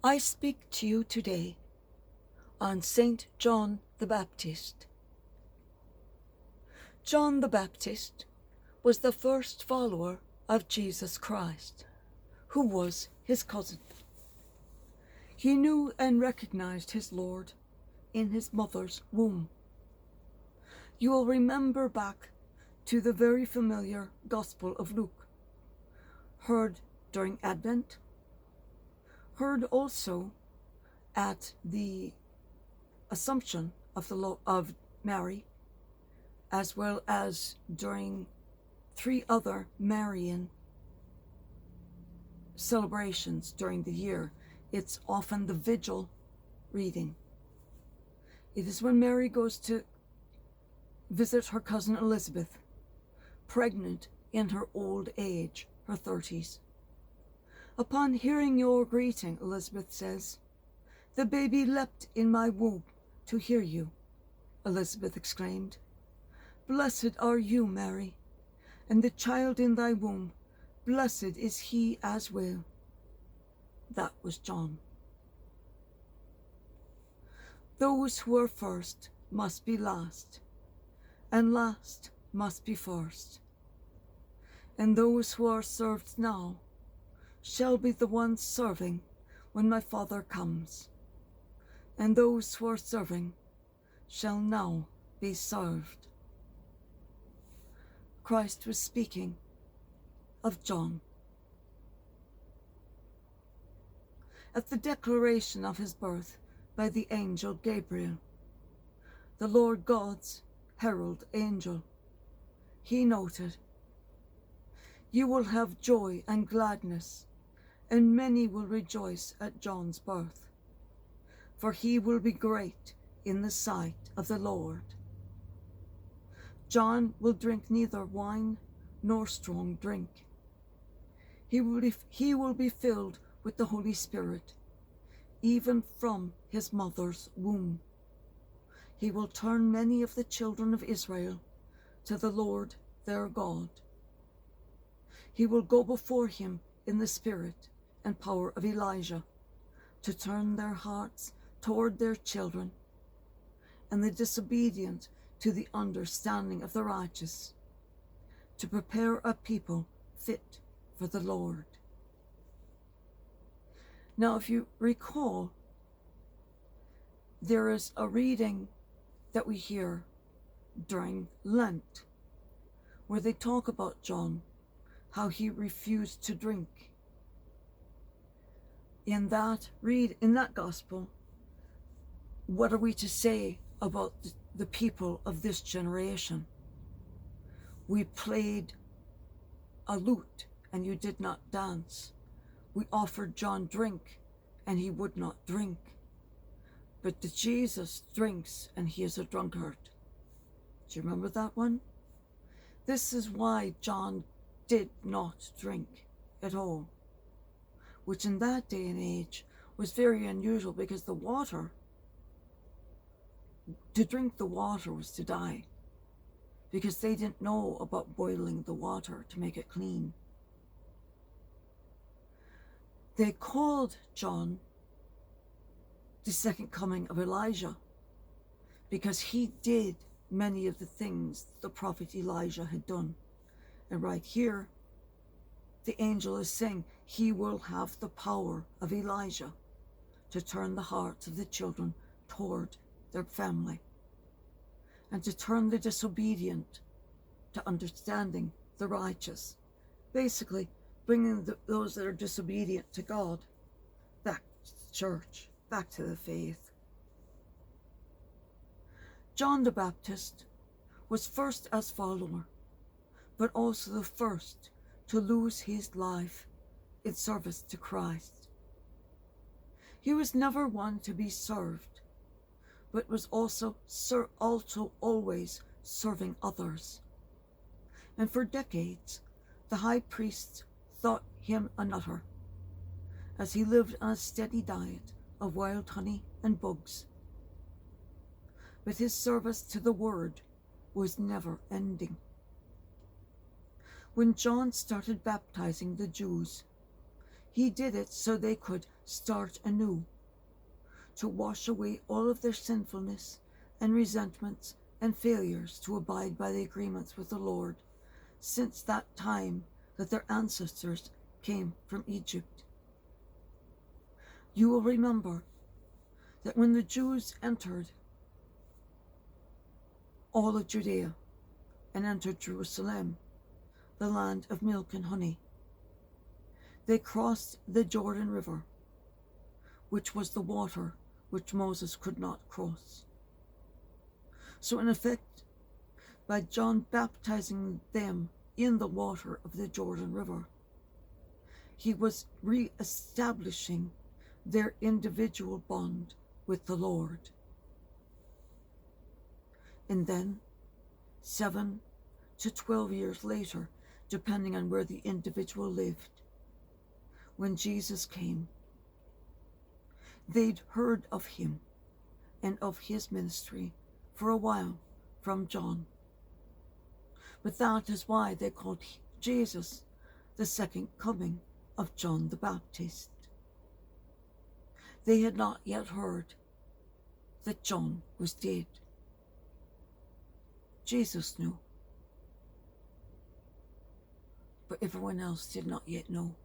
I speak to you today on Saint John the Baptist. John the Baptist was the first follower of Jesus Christ, who was his cousin. He knew and recognized his Lord in his mother's womb. You will remember back to the very familiar Gospel of Luke, heard during Advent, heard also at the Assumption of Mary, as well as during 3 other Marian celebrations during the year. It's often the vigil reading. It is when Mary goes to visit her cousin Elizabeth, pregnant in her old age, her 30s. Upon hearing your greeting, Elizabeth says, "The baby leapt in my womb to hear you," Elizabeth exclaimed. "Blessed are you, Mary, and the child in thy womb, blessed is he as well." That was John. Those who are first must be last, and last must be first. And those who are served now shall be the ones serving when my Father comes, and those who are serving shall now be served. Christ was speaking of John. At the declaration of his birth by the angel Gabriel, the Lord God's herald angel, he noted, "You will have joy and gladness, and many will rejoice at John's birth, for he will be great in the sight of the Lord. John will drink neither wine nor strong drink. He will be filled with the Holy Spirit, even from his mother's womb. He will turn many of the children of Israel to the Lord their God. He will go before him in the spirit and power of Elijah, to turn their hearts toward their children, and the disobedient to the understanding of the righteous, to prepare a people fit for the Lord." Now, if you recall, there is a reading that we hear during Lent where they talk about John, how he refused to drink. In that gospel, what are we to say about the people of this generation? We played a lute and you did not dance. We offered John drink and he would not drink. But Jesus drinks and he is a drunkard. Do you remember that one? This is why John did not drink at all, which in that day and age was very unusual, because to drink the water was to die, because they didn't know about boiling the water to make it clean. They called John the second coming of Elijah, because he did many of the things the prophet Elijah had done. And right here, the angel is saying he will have the power of Elijah to turn the hearts of the children toward their family, and to turn the disobedient to understanding the righteous. Basically, bringing those that are disobedient to God back to the church, back to the faith. John the Baptist was first as follower, but also the first to lose his life in service to Christ. He was never one to be served, but was also always serving others. And for decades, the high priests thought him a nutter, as he lived on a steady diet of wild honey and bugs. But his service to the Word was never ending. When John started baptizing the Jews, He did it so they could start anew, to wash away all of their sinfulness and resentments and failures to abide by the agreements with the Lord since that time that their ancestors came from Egypt. You will remember that when the Jews entered all of Judea and entered Jerusalem, the land of milk and honey, they crossed the Jordan River, which was the water which Moses could not cross. So in effect, by John baptizing them in the water of the Jordan River, he was re-establishing their individual bond with the Lord. And then 7 to 12 years later, depending on where the individual lived, when Jesus came, they'd heard of him and of his ministry for a while from John. But that is why they called Jesus the second coming of John the Baptist. They had not yet heard that John was dead. Jesus knew, but everyone else did not yet know.